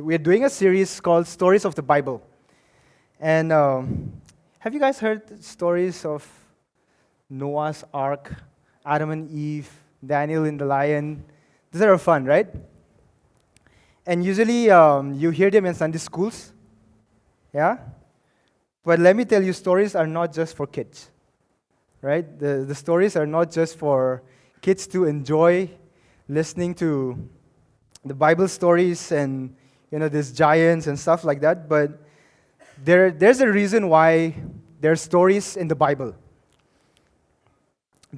we're doing a series called Stories of the Bible. And have you guys heard stories of Noah's Ark, Adam and Eve, Daniel and the lion? These are fun, right? And usually you hear them in Sunday schools. Yeah? But let me tell you, stories are not just for kids. Right? The stories are not just for kids to enjoy listening to the Bible stories and these giants and stuff like that, but there's a reason why there are stories in the Bible.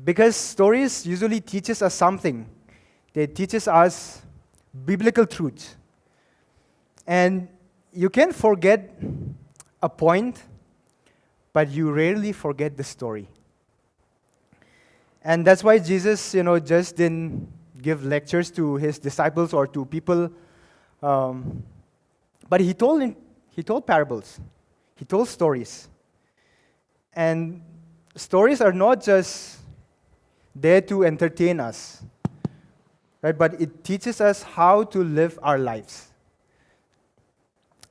Because stories usually teaches us something. They teaches us biblical truth. And you can forget a point, but you rarely forget the story. And that's why Jesus, just didn't give lectures to his disciples or to people, but he told parables. He told stories. And stories are not just there to entertain us, right? But it teaches us how to live our lives.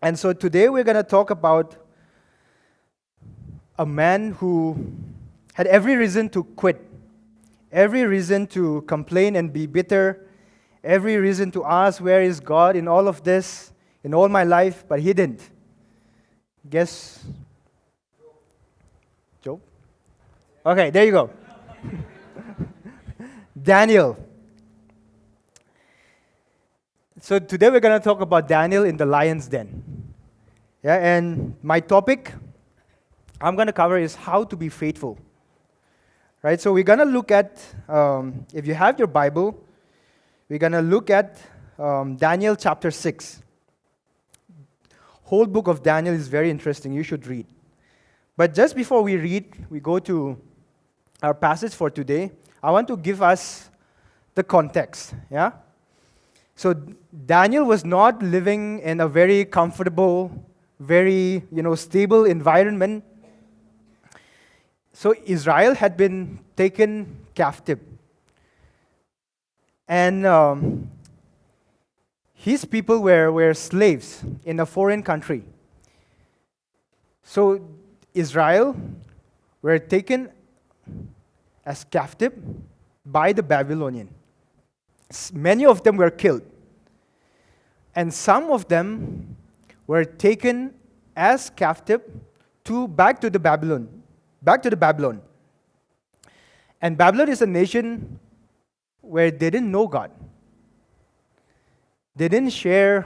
And so today we're going to talk about a man who had every reason to quit, every reason to complain and be bitter, every reason to ask, where is God in all of this, in all my life, but he didn't. Guess? Job? Okay, there you go. Daniel. So today we're going to talk about Daniel in the lion's den. Yeah, and my topic I'm going to cover is how to be faithful. Right, so we're going to look at, if you have your Bible, we're going to look at Daniel chapter 6. Whole book of Daniel is very interesting. You should read. But just before we go to our passage for today, I want to give us the context. Yeah. So Daniel was not living in a very comfortable, very stable environment. So Israel had been taken captive. And his people were slaves in a foreign country. So Israel were taken as captive by the Babylonian. Many of them were killed. And some of them were taken as captive back to Babylon. And Babylon is a nation where they didn't know God. They didn't share,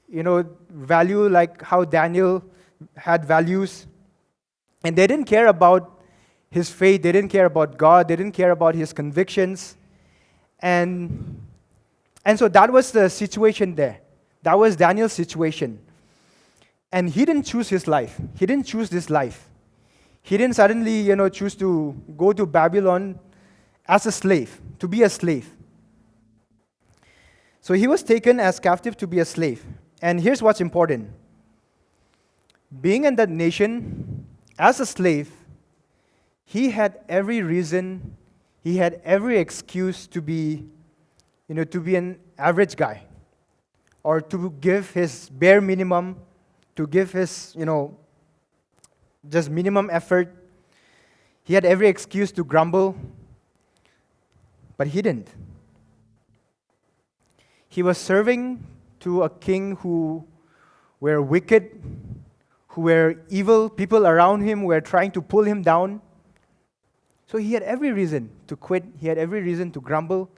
value like how Daniel had values. And they didn't care about his faith. They didn't care about God. They didn't care about his convictions. And so that was the situation there. That was Daniel's situation. And he didn't choose his life. He didn't choose this life. He didn't suddenly, choose to go to Babylon as a slave, to be a slave. So he was taken as captive to be a slave. And here's what's important. Being in that nation as a slave, he had every reason, he had every excuse to be an average guy, or to give his bare minimum, to give his, just minimum effort. He had every excuse to grumble, but he didn't. He was serving to a king who were wicked, who were evil. People around him were trying to pull him down. So he had every reason to quit. He had every reason to grumble.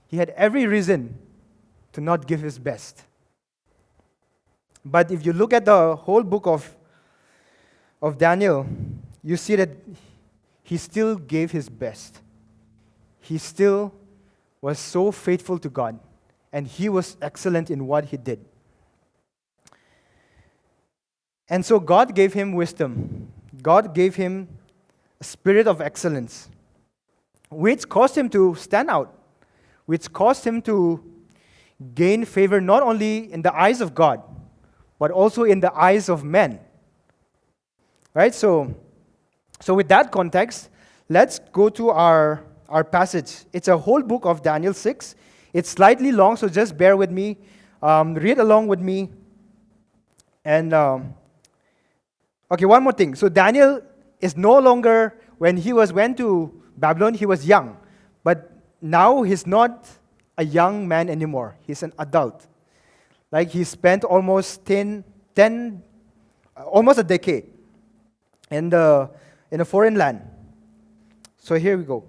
He had every reason to not give his best. But if you look at the whole book of Daniel, you see that he still gave his best. He still was so faithful to God, and he was excellent in what he did. And so God gave him wisdom. God gave him a spirit of excellence, which caused him to stand out, which caused him to gain favor not only in the eyes of God, but also in the eyes of men. Right? So with that context, let's go to our passage. It's a whole book of Daniel 6. It's slightly long, so just bear with me. Read along with me. And okay, one more thing. So Daniel is no longer, when he went to Babylon, he was young. But now he's not a young man anymore. He's an adult. Like he spent almost almost a decade in a foreign land. So here we go.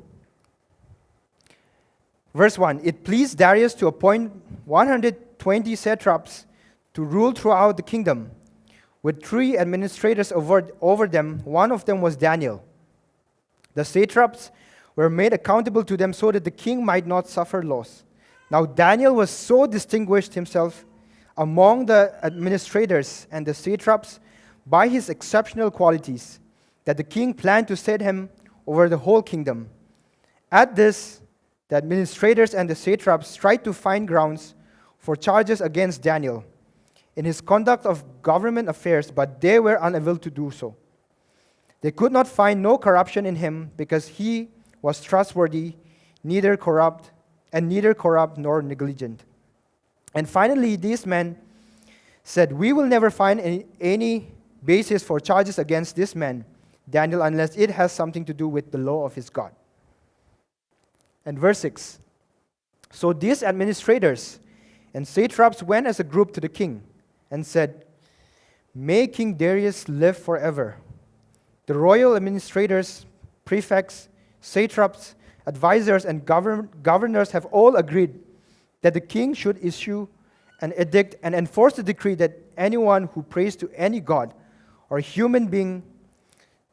Verse 1, it pleased Darius to appoint 120 satraps to rule throughout the kingdom, with 3 administrators over them. One of them was Daniel. The satraps were made accountable to them so that the king might not suffer loss. Now Daniel was so distinguished himself among the administrators and the satraps by his exceptional qualities that the king planned to set him over the whole kingdom. At this, the administrators and the satraps tried to find grounds for charges against Daniel in his conduct of government affairs, but they were unable to do so. They could not find no corruption in him because he was trustworthy, neither corrupt nor negligent. And finally, these men said, "We will never find any basis for charges against this man, Daniel, unless it has something to do with the law of his God." And verse 6, so these administrators and satraps went as a group to the king and said, "May King Darius live forever." The royal administrators, prefects, satraps, advisors, and governors have all agreed that the king should issue an edict and enforce the decree that anyone who prays to any god or human being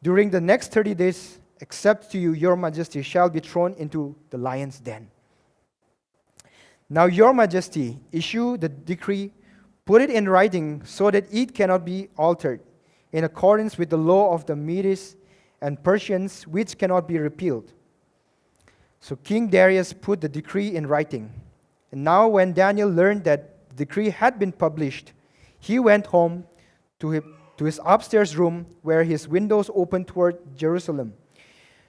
during the next 30 days, except to you, your majesty, shall be thrown into the lion's den. Now, your majesty, issue the decree, put it in writing so that it cannot be altered, in accordance with the law of the Medes and Persians, which cannot be repealed. So King Darius put the decree in writing. And now when Daniel learned that the decree had been published, he went home to his upstairs room where his windows opened toward Jerusalem.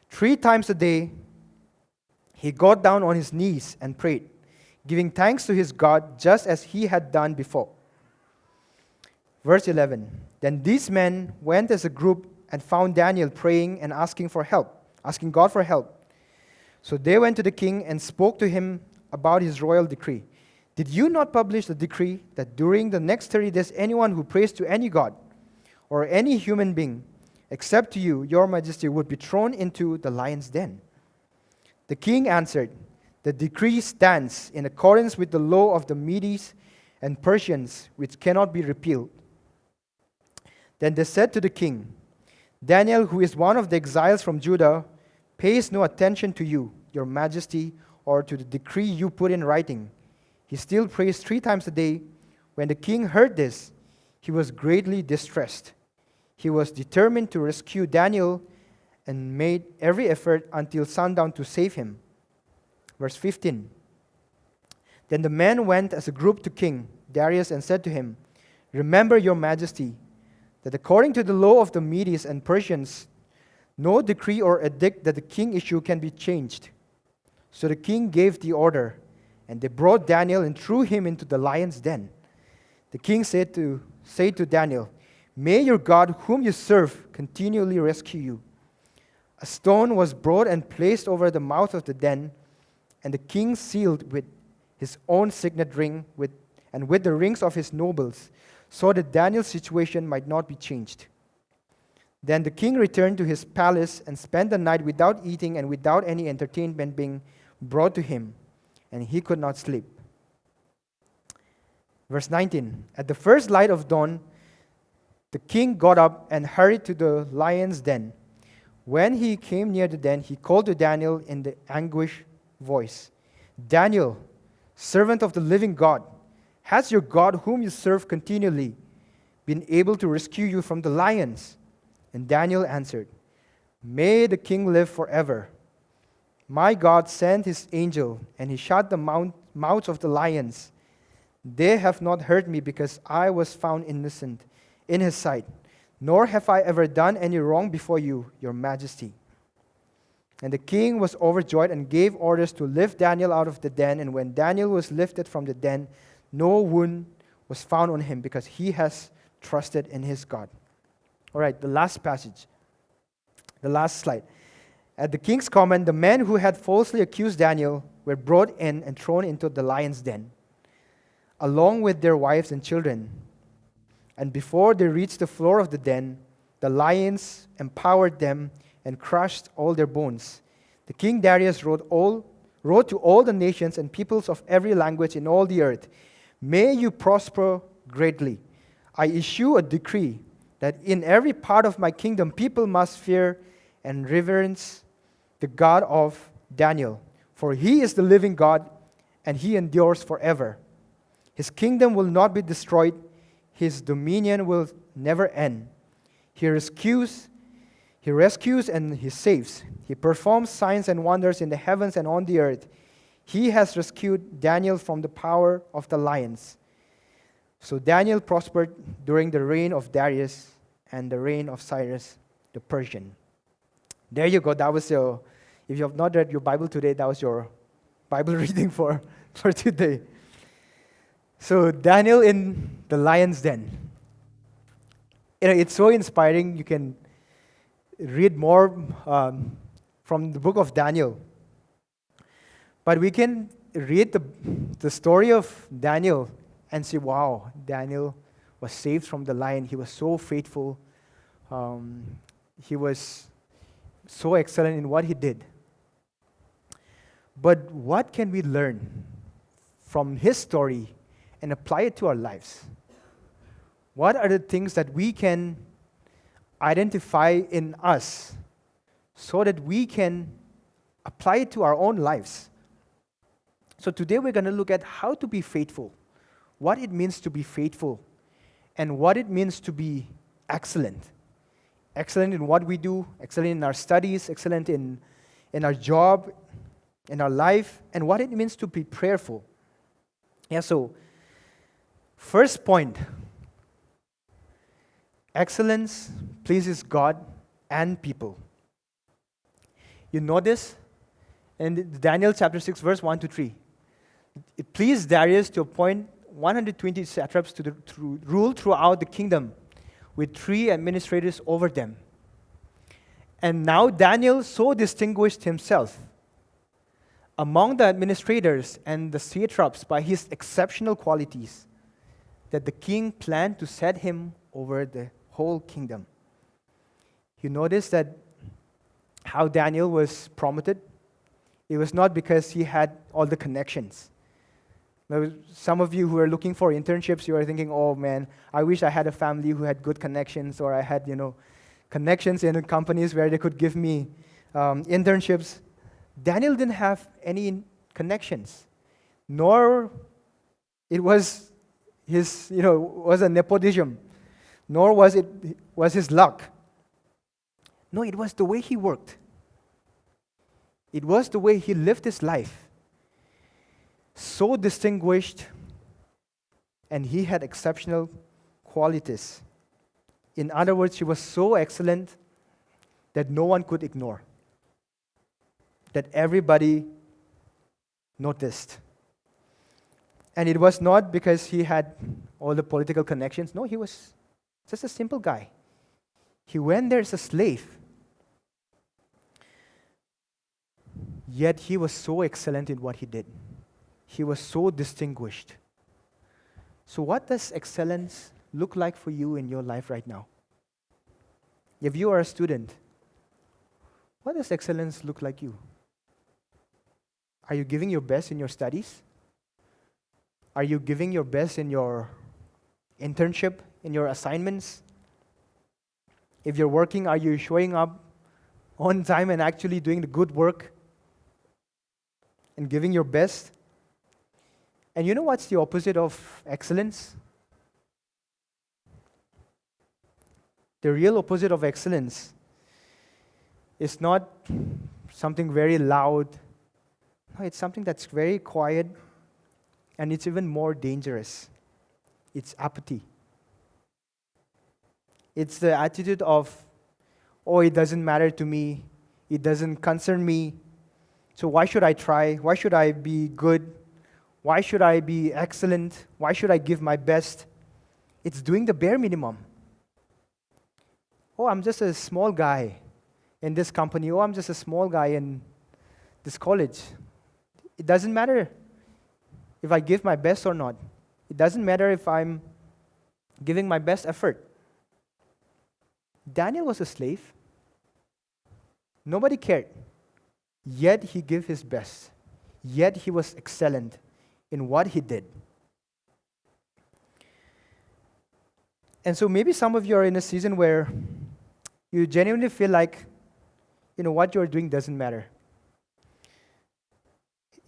3 times a day, he got down on his knees and prayed, giving thanks to his God just as he had done before. Verse 11, then these men went as a group and found Daniel praying and asking God for help. So they went to the king and spoke to him about his royal decree. Did you not publish the decree that during the next 30 days anyone who prays to any god or any human being, except to you, your majesty, would be thrown into the lion's den? The king answered, the decree stands in accordance with the law of the Medes and Persians, which cannot be repealed. Then they said to the king, Daniel, who is one of the exiles from Judah, pays no attention to you, your majesty, or to the decree you put in writing. He still prays 3 times a day. When the king heard this, he was greatly distressed. He was determined to rescue Daniel and made every effort until sundown to save him. Verse 15. Then the men went as a group to King Darius and said to him, remember, your majesty, that according to the law of the Medes and Persians, no decree or edict that the king issued can be changed. So the king gave the order, and they brought Daniel and threw him into the lion's den. The king said to Daniel, may your God, whom you serve, continually rescue you. A stone was brought and placed over the mouth of the den, and the king sealed with his own signet ring and with the rings of his nobles, so that Daniel's situation might not be changed. Then the king returned to his palace and spent the night without eating and without any entertainment being brought to him, and he could not sleep. Verse 19, at the first light of dawn, the king got up and hurried to the lion's den. When he came near the den, he called to Daniel in the anguished voice, Daniel, servant of the living God, has your God, whom you serve continually, been able to rescue you from the lions? And Daniel answered, may the king live forever. My God sent his angel, and he shut the mouths of the lions. They have not hurt me because I was found innocent in his sight, nor have I ever done any wrong before you, your majesty. And the king was overjoyed and gave orders to lift Daniel out of the den. And when Daniel was lifted from the den, no wound was found on him because he has trusted in his God. All right, the last passage, the last slide. At the king's command, the men who had falsely accused Daniel were brought in and thrown into the lion's den, along with their wives and children. And before they reached the floor of the den, the lions empowered them and crushed all their bones. The king Darius wrote to all the nations and peoples of every language in all the earth, "May you prosper greatly. I issue a decree that in every part of my kingdom people must fear and reverence the God of Daniel, for he is the living God and he endures forever. His kingdom will not be destroyed. His dominion will never end. He rescues and he saves. He performs signs and wonders in the heavens and on the earth. He has rescued Daniel from the power of the lions." So Daniel prospered during the reign of Darius and the reign of Cyrus the Persian. There you go. That was if you have not read your Bible today, that was your Bible reading for today. So Daniel in the lion's den. It's so inspiring. You can read more from the book of Daniel. But we can read the story of Daniel and say, wow, Daniel was saved from the lion. He was so faithful. He was so excellent in what he did. But what can we learn from his story and apply it to our lives? What are the things that we can identify in us so that we can apply it to our own lives? So today we're going to look at how to be faithful, what it means to be faithful, and what it means to be excellent. Excellent in what we do, excellent in our studies, excellent in our job, in our life, and what it means to be prayerful. So first point, excellence pleases God and people. You notice in Daniel chapter 6, verse 1 to 3, it pleased Darius to appoint 120 satraps to rule throughout the kingdom, with 3 administrators over them. And now Daniel so distinguished himself among the administrators and the satraps by his exceptional qualities that the king planned to set him over the whole kingdom. You notice that how Daniel was promoted? It was not because he had all the connections. Now, some of you who are looking for internships, you are thinking, oh man, I wish I had a family who had good connections, or I had, connections in companies where they could give me internships. Daniel didn't have any connections, nor it was was a nepotism, nor was his luck. No, it was the way he worked. It was the way he lived his life. So distinguished, and he had exceptional qualities. In other words, he was so excellent that no one could ignore, that everybody noticed. And it was not because he had all the political connections. No, he was just a simple guy. He went there as a slave. Yet he was so excellent in what he did. He was so distinguished. So what does excellence look like for you in your life right now? If you are a student, what does excellence look like you? Are you giving your best in your studies? Are you giving your best in your internship, in your assignments? If you're working, are you showing up on time and actually doing the good work and giving your best? And you know what's the opposite of excellence? The real opposite of excellence is not something very loud. No, it's something that's very quiet, and it's even more dangerous. It's apathy. It's the attitude of, oh, it doesn't matter to me. It doesn't concern me. So why should I try? Why should I be good? Why should I be excellent? Why should I give my best? It's doing the bare minimum. Oh, I'm just a small guy in this company. Oh, I'm just a small guy in this college. It doesn't matter if I give my best or not. It doesn't matter if I'm giving my best effort. Daniel was a slave. Nobody cared. Yet he gave his best. Yet he was excellent in what he did. And so maybe some of you are in a season where you genuinely feel like, what you're doing doesn't matter.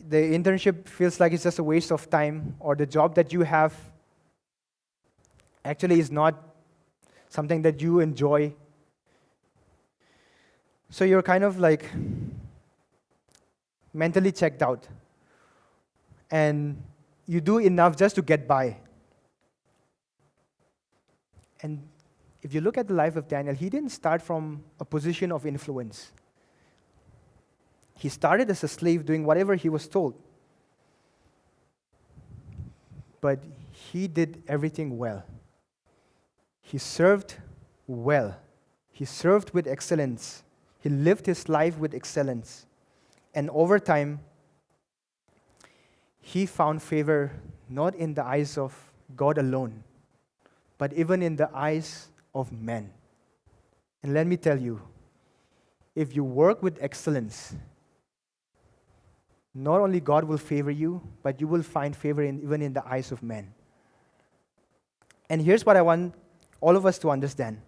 The internship feels like it's just a waste of time, or the job that you have actually is not something that you enjoy. So you're kind of like mentally checked out. And you do enough just to get by. And if you look at the life of Daniel, he didn't start from a position of influence. He started as a slave doing whatever he was told. But he did everything well. He served well. He served with excellence. He lived his life with excellence. And over time, he found favor not in the eyes of God alone, but even in the eyes of men. And let me tell you, if you work with excellence, not only God will favor you, but you will find favor even in the eyes of men. And here's what I want all of us to understand.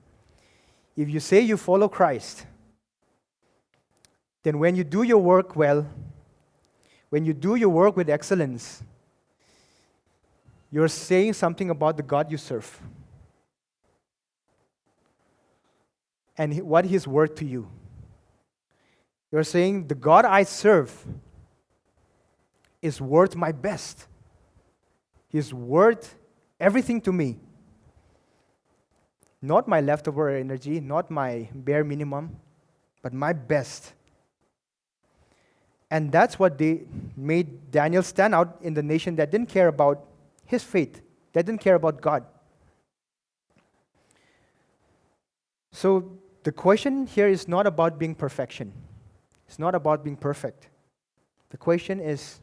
If you say you follow Christ, then when you do your work well, when you do your work with excellence, you're saying something about the God you serve and what He's worth to you. You're saying, the God I serve is worth my best. He's worth everything to me. Not my leftover energy, not my bare minimum, but my best. And that's what they made Daniel stand out in the nation that didn't care about his faith, that didn't care about God. So the question here is not about being perfection. It's not about being perfect. The question is,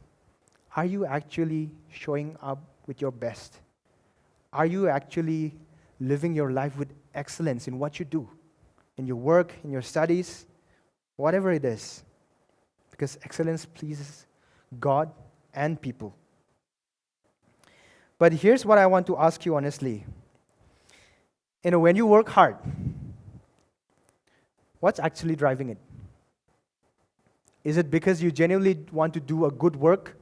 are you actually showing up with your best? Are you actually living your life with excellence in what you do, in your work, in your studies, whatever it is? Because excellence pleases God and people. But here's what I want to ask you honestly. When you work hard, what's actually driving it? Is it because you genuinely want to do a good work?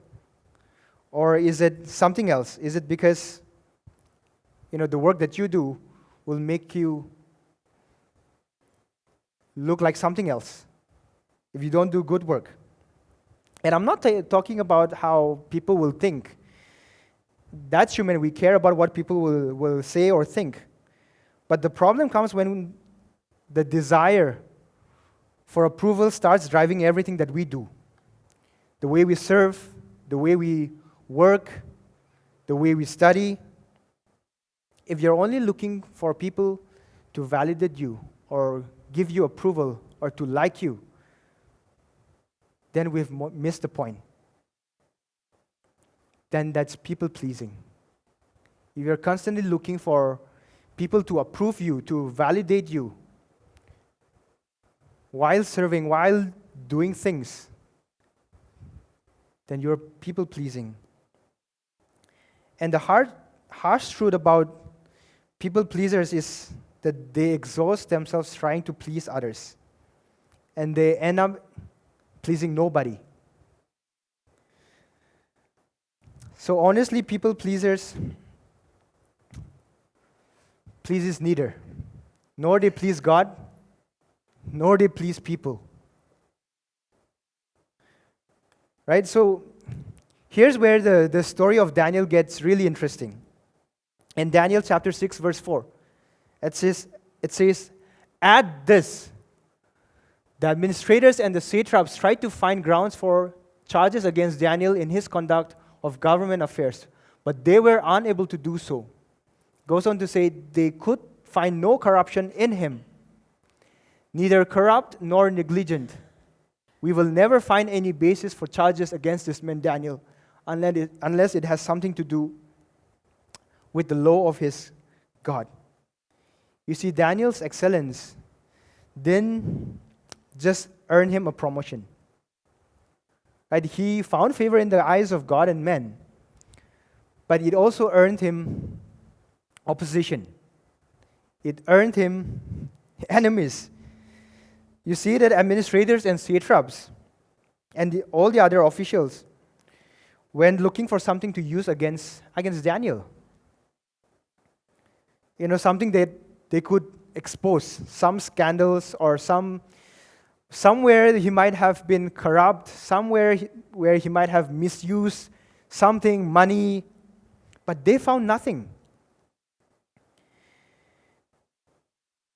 Or is it something else? Is it because, the work that you do will make you look like something else if you don't do good work? And I'm not talking about how people will think. That's human. We care about what people will say or think. But the problem comes when the desire for approval starts driving everything that we do. The way we serve, the way we work, the way we study. If you're only looking for people to validate you or give you approval or to like you, then we've missed the point. Then that's people-pleasing. If you're constantly looking for people to approve you, to validate you, while serving, while doing things, then you're people-pleasing. And the harsh truth about people-pleasers is that they exhaust themselves trying to please others. And they end up pleasing nobody. So honestly, people-pleasers pleases neither. Nor they please God, nor they please people. Right? So here's where the story of Daniel gets really interesting. In Daniel chapter 6, verse 4, it says, "At this, the administrators and the satraps tried to find grounds for charges against Daniel in his conduct of government affairs, but they were unable to do so. Goes on to say they could find no corruption in him, neither corrupt nor negligent. We will never find any basis for charges against this man Daniel unless it has something to do with the law of his God. You see, Daniel's excellence didn't just earn him a promotion. Right? He found favor in the eyes of God and men, but it also earned him opposition. It earned him enemies. You see that administrators and satraps and all the other officials went looking for something to use against Daniel. Something that they could expose, some scandals or somewhere he might have been corrupt, somewhere where he might have misused something, money, but they found nothing.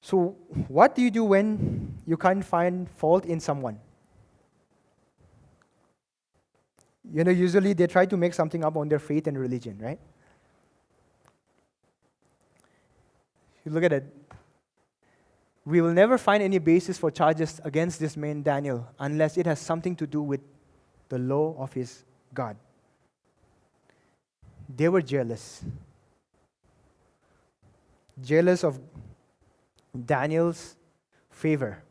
So what do you do when you can't find fault in someone? Usually they try to make something up on their faith and religion, right? You look at it. We will never find any basis for charges against this man Daniel unless it has something to do with the law of his God. They were jealous. Jealous of Daniel's favor,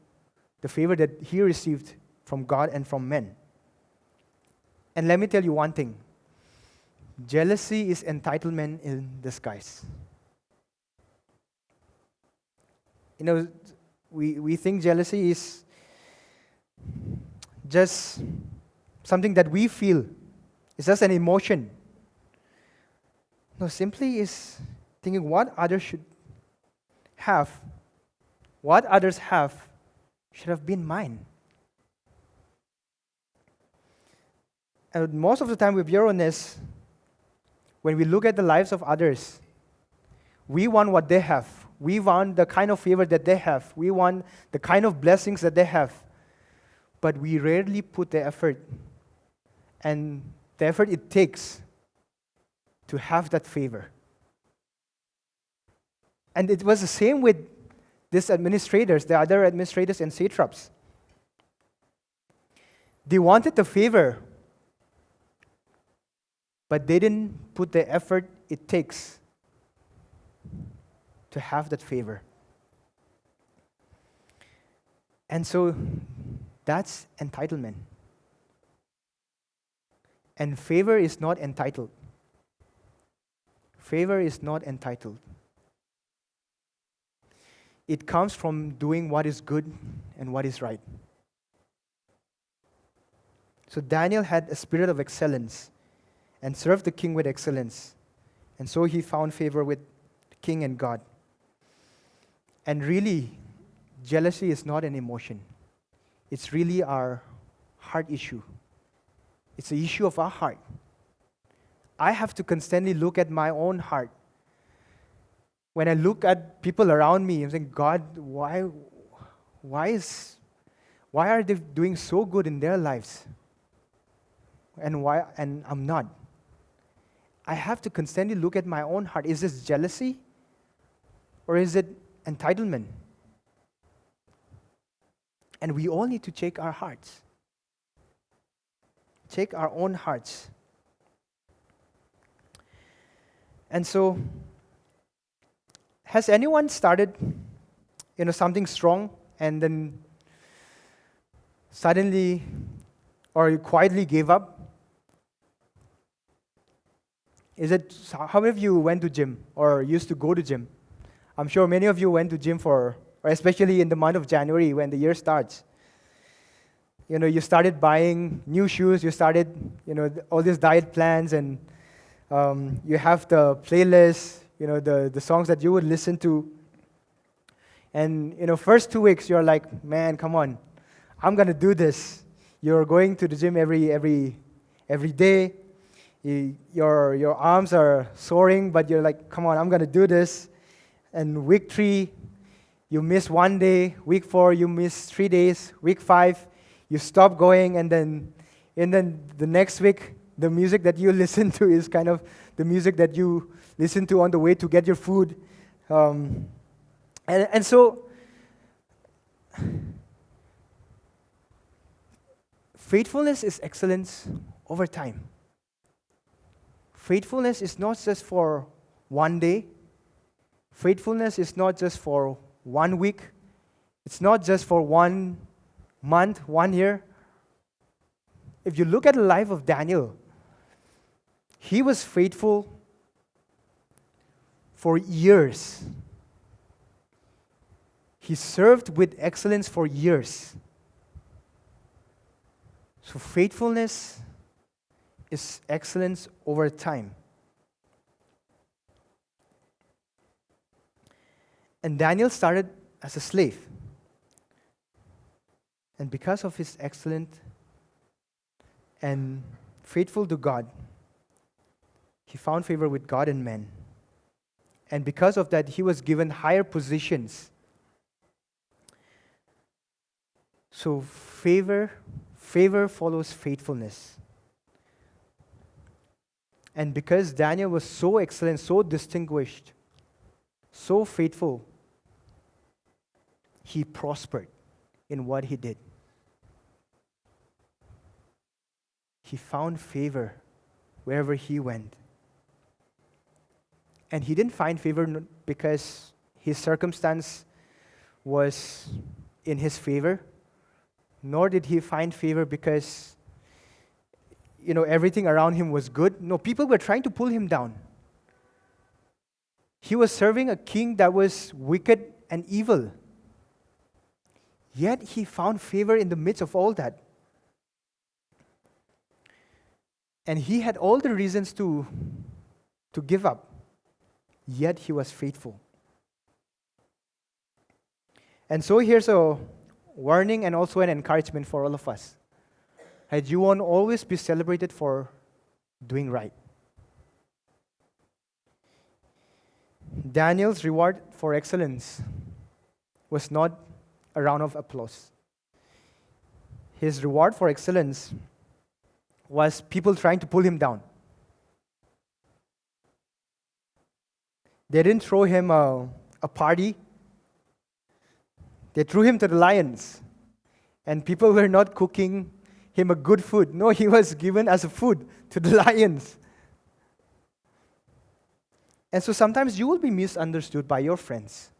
the favor that he received from God and from men. And let me tell you one thing. Jealousy is entitlement in disguise. We think jealousy is just something that we feel. It's just an emotion. No, simply is thinking what others should have, what others have, should have been mine. And most of the time, with your honest, when we look at the lives of others, we want what they have. We want the kind of favor that they have. We want the kind of blessings that they have. But we rarely put the effort and the effort it takes to have that favor. And it was the same with these administrators, the other administrators and satraps. They wanted the favor, but they didn't put the effort it takes to have that favor. And so that's entitlement. And favor is not entitled. Favor is not entitled. It comes from doing what is good and what is right. So Daniel had a spirit of excellence and served the king with excellence. And so he found favor with the king and God. And really, jealousy is not an emotion. It's really our heart issue. It's the issue of our heart. I have to constantly look at my own heart. When I look at people around me, I'm saying, God, why are they doing so good in their lives? And I'm not? I have to constantly look at my own heart. Is this jealousy? Or is it entitlement? And we all need to check our hearts. Check our own hearts. And so, has anyone started, something strong and then suddenly or you quietly gave up? How many of you went to gym or used to go to gym? I'm sure many of you went to gym or especially in the month of January when the year starts. You started buying new shoes, you started, all these diet plans, and you have the playlist, the songs that you would listen to. And, first 2 weeks, you're like, man, come on, I'm going to do this. You're going to the gym every day. Your arms are soaring, but you're like, come on, I'm going to do this. And week 3, you miss 1 day. Week 4, you miss 3 days. Week 5, you stop going, and then the next week, The music that you listen to is kind of the music that you listen to on the way to get your food. And so, faithfulness is excellence over time. Faithfulness is not just for one day. Faithfulness is not just for 1 week. It's not just for 1 month, 1 year. If you look at the life of Daniel, he was faithful for years. He served with excellence for years. So faithfulness is excellence over time. And Daniel started as a slave. And because of his excellent and faithful to God, he found favor with God and men. And because of that, he was given higher positions. So favor follows faithfulness. And because Daniel was so excellent, so distinguished, so faithful, he prospered in what he did. He found favor wherever he went. And he didn't find favor because his circumstance was in his favor, nor did he find favor because everything around him was good. No, people were trying to pull him down. He was serving a king that was wicked and evil. Yet he found favor in the midst of all that. And he had all the reasons to give up. Yet he was faithful. And so here's a warning and also an encouragement for all of us. That you won't always be celebrated for doing right. Daniel's reward for excellence was not a round of applause. His reward for excellence was people trying to pull him down. They didn't throw him a party. They threw him to the lions. And people were not cooking him a good food. No, he was given as a food to the lions. And so sometimes you will be misunderstood by your friends,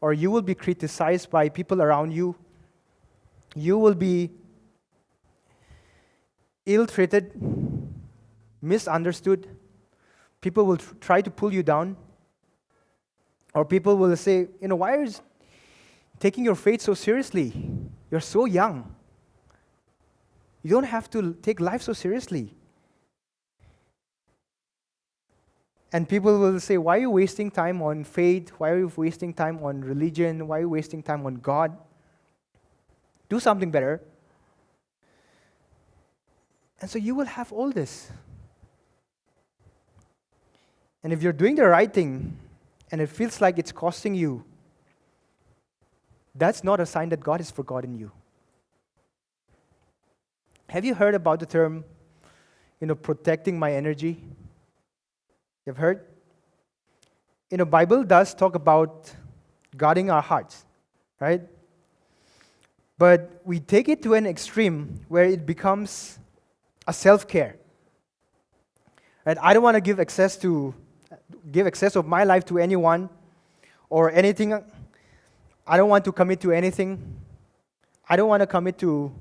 or you will be criticized by people around you. You will be ill-treated, misunderstood. People will try to pull you down. Or people will say, why are you taking your faith so seriously? You're so young. You don't have to take life so seriously. And people will say, why are you wasting time on faith? Why are you wasting time on religion? Why are you wasting time on God? Do something better. And so you will have all this. And if you're doing the right thing, and it feels like it's costing you, that's not a sign that God has forgotten you. Have you heard about the term, protecting my energy? You've heard? Bible does talk about guarding our hearts, right? But we take it to an extreme where it becomes a self-care. Right? I don't want to give access of my life to anyone or anything. I don't want to commit to anything. I don't want to commit to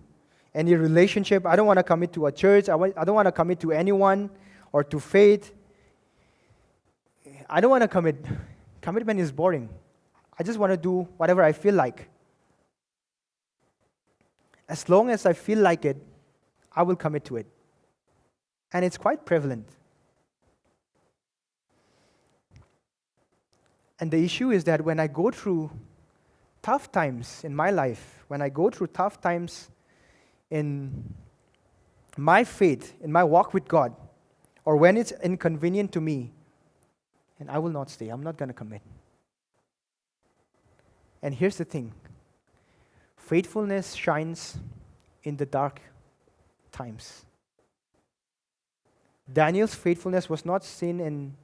any relationship. I don't want to commit to a church. I don't want to commit to anyone or to faith. I don't want to commit. Commitment is boring. I just want to do whatever I feel like. As long as I feel like it, I will commit to it. And it's quite prevalent. And the issue is that when I go through tough times in my life, when I go through tough times in my faith, in my walk with God, or when it's inconvenient to me, and I will not stay. I'm not going to commit. And here's the thing. Faithfulness shines in the dark times. Daniel's faithfulness was not seen in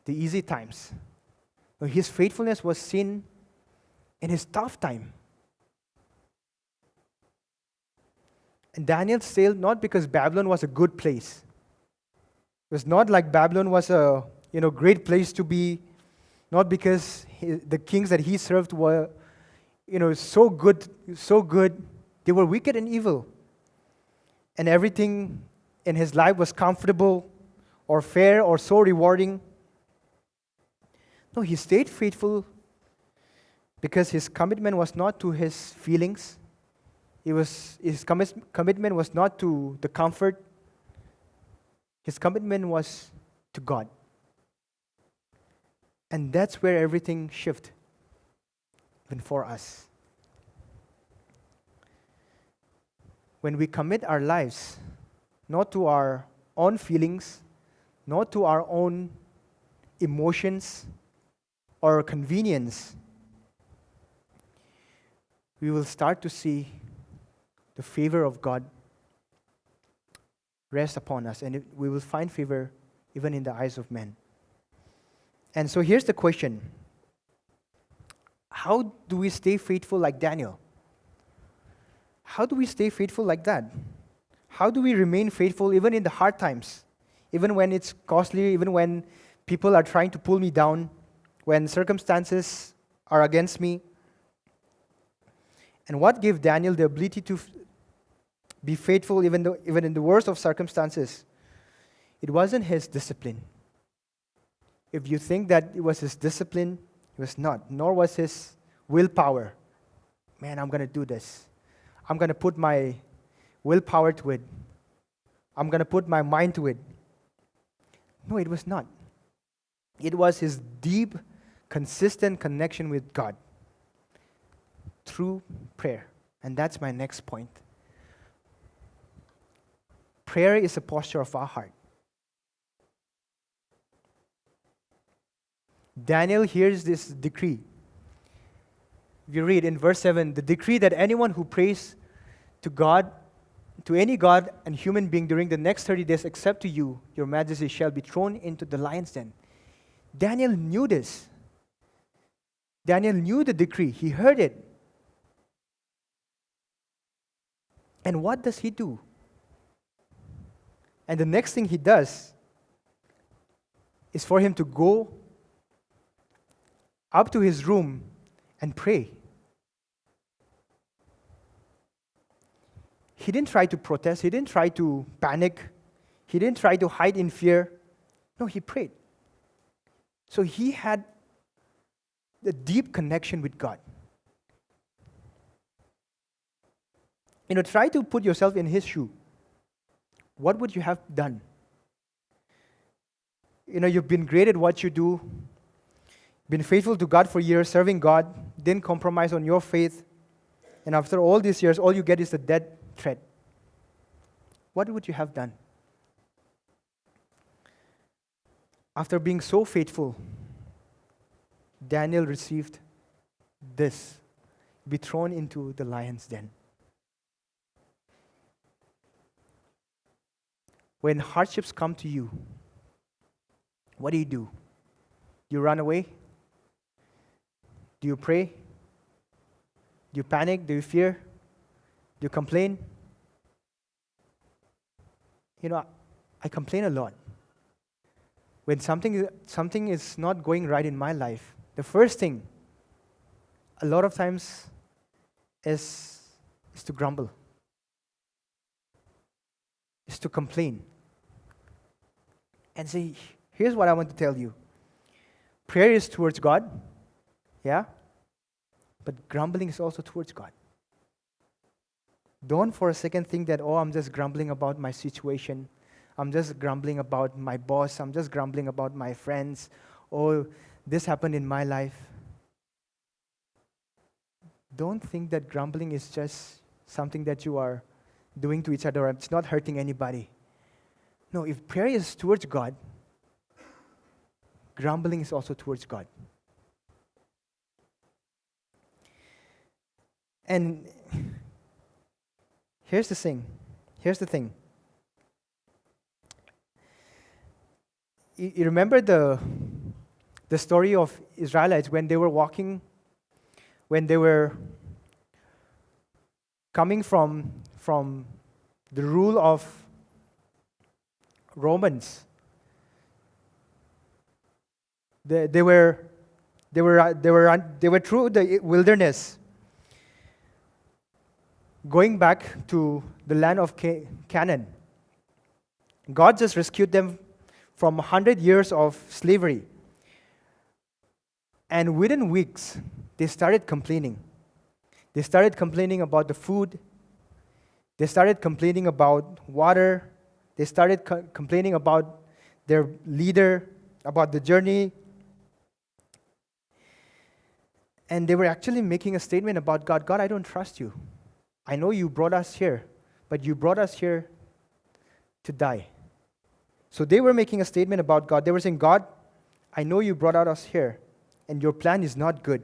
the easy times. No, his faithfulness was seen in his tough time. And Daniel sailed not because Babylon was a good place. It was not like Babylon was a great place to be, not because the kings that he served were so good. They were wicked and evil. And everything in his life was comfortable or fair or so rewarding. No, he stayed faithful because his commitment was not to his feelings. His commitment was not to the comfort. His commitment was to God. And that's where everything shifted, even for us. When we commit our lives not to our own feelings, not to our own emotions or convenience, we will start to see the favor of God rest upon us, and we will find favor even in the eyes of men. And so here's the question: how do we stay faithful like Daniel? How do we stay faithful like that? How do we remain faithful even in the hard times? Even when it's costly, even when people are trying to pull me down, when circumstances are against me? And what gave Daniel the ability to be faithful even in the worst of circumstances? It wasn't his discipline. If you think that it was his discipline, it was not. Nor was his willpower. Man, I'm going to do this. I'm going to put my willpower to it. I'm going to put my mind to it. No, it was not. It was his deep, consistent connection with God through prayer. And that's my next point. Prayer is a posture of our heart. Daniel hears this decree. If you read in verse 7, the decree that anyone who prays to God, to any God and human being during the next 30 days except to you, your majesty, shall be thrown into the lion's den. Daniel knew this. Daniel knew the decree. He heard it. And what does he do? And the next thing he does is for him to go up to his room and pray. He didn't try to protest. He didn't try to panic. He didn't try to hide in fear. No, he prayed. So he had a deep connection with God. Try to put yourself in his shoe. What would you have done? You've been great at what you do, been faithful to God for years, serving God, didn't compromise on your faith, and after all these years, all you get is the death threat. What would you have done? After being so faithful, Daniel received this: be thrown into the lion's den. When hardships come to you, what do? Do you run away? Do you pray? Do you panic? Do you fear? Do you complain? I complain a lot. When something is not going right in my life, the first thing, a lot of times, is to grumble, is to complain. And say, here's what I want to tell you. Prayer is towards God, yeah? But grumbling is also towards God. Don't for a second think that, I'm just grumbling about my situation. I'm just grumbling about my boss. I'm just grumbling about my friends. This happened in my life. Don't think that grumbling is just something that you are doing to each other. It's not hurting anybody. No, if prayer is towards God, grumbling is also towards God. And here's the thing. You remember the story of Israelites when they were walking, when they were coming from the rule of Romans. They were through the wilderness, going back to the land of Canaan. God just rescued them from 100 years of slavery. And within weeks, they started complaining. They started complaining about the food. They started complaining about water. They started complaining about their leader, about the journey. And they were actually making a statement about God. God, I don't trust you. I know you brought us here, but you brought us here to die. So they were making a statement about God. They were saying, God, I know you brought us here, and your plan is not good,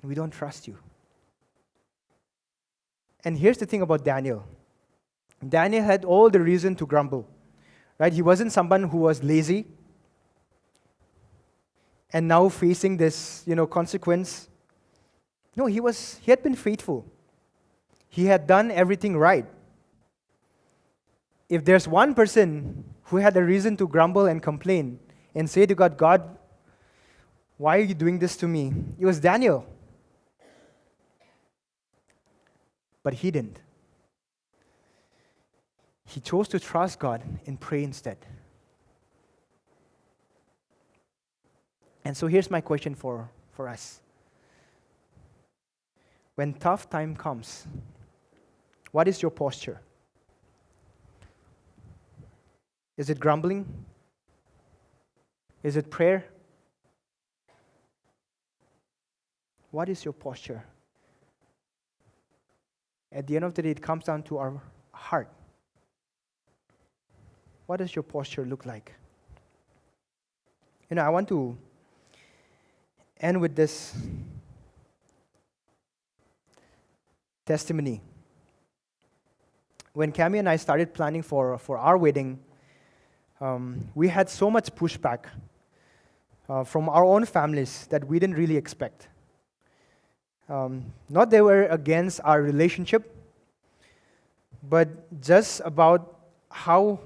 and we don't trust you. And here's the thing about Daniel. Daniel had all the reason to grumble, right? He wasn't someone who was lazy and now facing this, consequence. No, he had been faithful. He had done everything right. If there's one person who had a reason to grumble and complain and say to God, God, why are you doing this to me? It was Daniel. But he didn't. He chose to trust God and pray instead. And so here's my question for us. When tough time comes, what is your posture? Is it grumbling? Is it prayer? What is your posture? At the end of the day, it comes down to our heart. What does your posture look like? I want to end with this testimony. When Cami and I started planning for our wedding, we had so much pushback from our own families that we didn't really expect. Not they were against our relationship, but just about how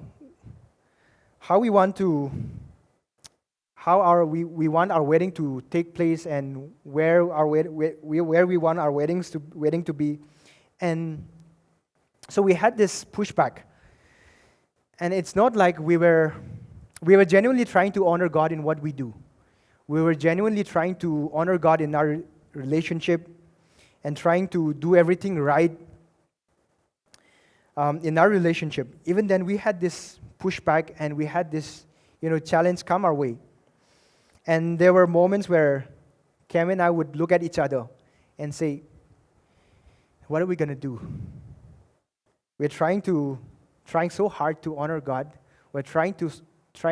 we want our wedding to take place and where we want our wedding to be. And so we had this pushback. And it's not like we were genuinely trying to honor God in what we do. We were genuinely trying to honor God in our relationship and trying to do everything right in our relationship. Even then, we had this pushback and we had this, challenge come our way. And there were moments where Cam and I would look at each other and say, what are we going to do? We're trying so hard to honor God. We're trying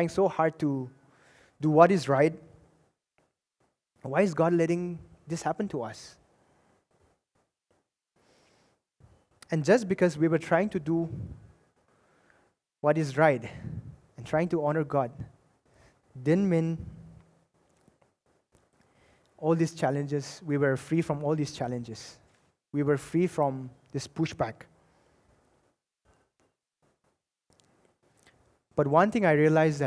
so hard to do what is right. Why is God letting this happen to us? And just because we were trying to do what is right and trying to honor God didn't mean all these challenges, we were free from all these challenges. We were free from this pushback. But one thing I realized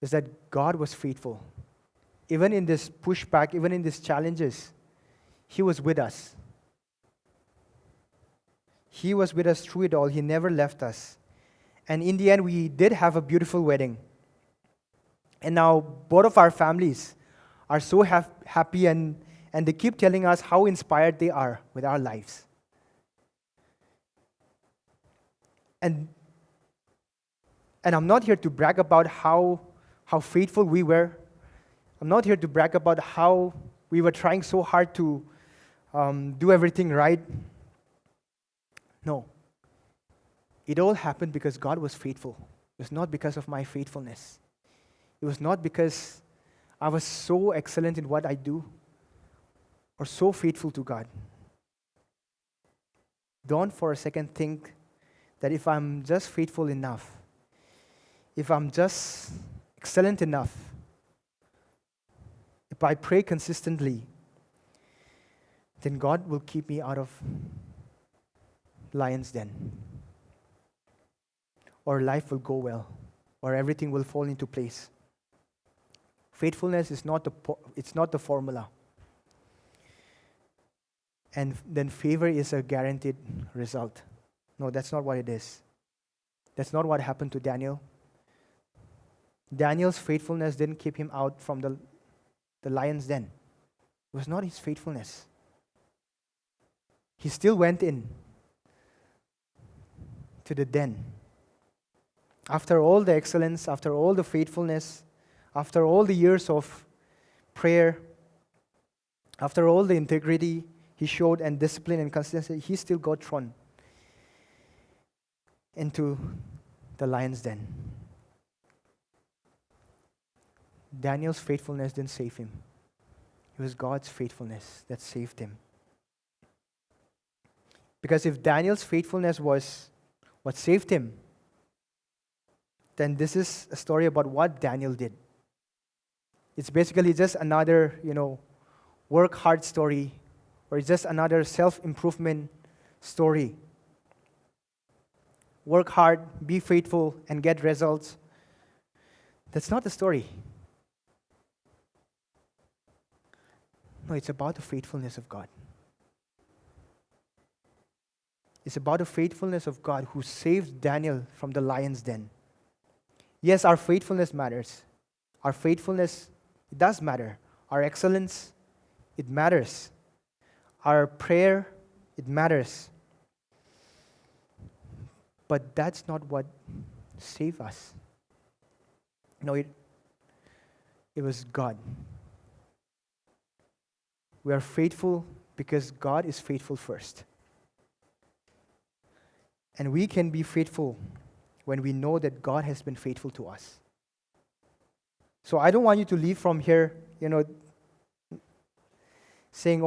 is that God was faithful. Even in this pushback, even in these challenges, He was with us. He was with us through it all. He never left us. And in the end, we did have a beautiful wedding. And now both of our families are so happy and they keep telling us how inspired they are with our lives. And I'm not here to brag about how faithful we were. I'm not here to brag about how we were trying so hard to do everything right. No. It all happened because God was faithful. It was not because of my faithfulness. It was not because I was so excellent in what I do or so faithful to God. Don't for a second think that if I'm just faithful enough, if I'm just excellent enough, if I pray consistently, then God will keep me out of lion's den. Or life will go well, or everything will fall into place. Faithfulness is not it's not the formula. And then favor is a guaranteed result. No, that's not what it is. That's not what happened to Daniel. Daniel's faithfulness didn't keep him out from the lion's den. It was not his faithfulness. He still went in to the den. After all the excellence, after all the faithfulness, after all the years of prayer, after all the integrity he showed and discipline and consistency, he still got thrown into the lion's den. Daniel's faithfulness didn't save him. It was God's faithfulness that saved him. Because if Daniel's faithfulness was what saved him, then this is a story about what Daniel did. It's basically just another, work hard story, or it's just another self-improvement story. Work hard, be faithful, and get results. That's not the story. No, it's about the faithfulness of God. It's about the faithfulness of God who saved Daniel from the lion's den. Yes, our faithfulness matters. Our faithfulness, it does matter. Our excellence, it matters. Our prayer, it matters. But that's not what saved us. No, it was God. We are faithful because God is faithful first. And we can be faithful when we know that God has been faithful to us. So I don't want you to leave from here, saying,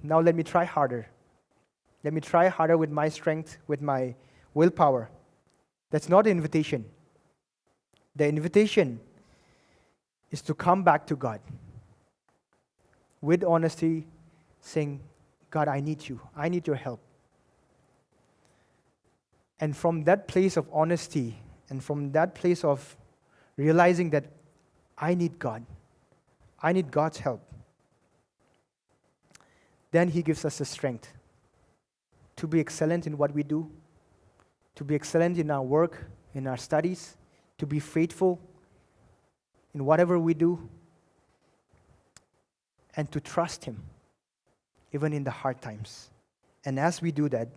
now let me try harder. Let me try harder with my strength, with my willpower. That's not the invitation. The invitation is to come back to God with honesty, saying, God, I need you. I need your help. And from that place of honesty and from that place of realizing that I need God, I need God's help, then He gives us the strength to be excellent in what we do, to be excellent in our work, in our studies, to be faithful in whatever we do, and to trust Him, even in the hard times. And as we do that,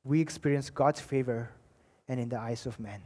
we experience God's favor and in the eyes of man.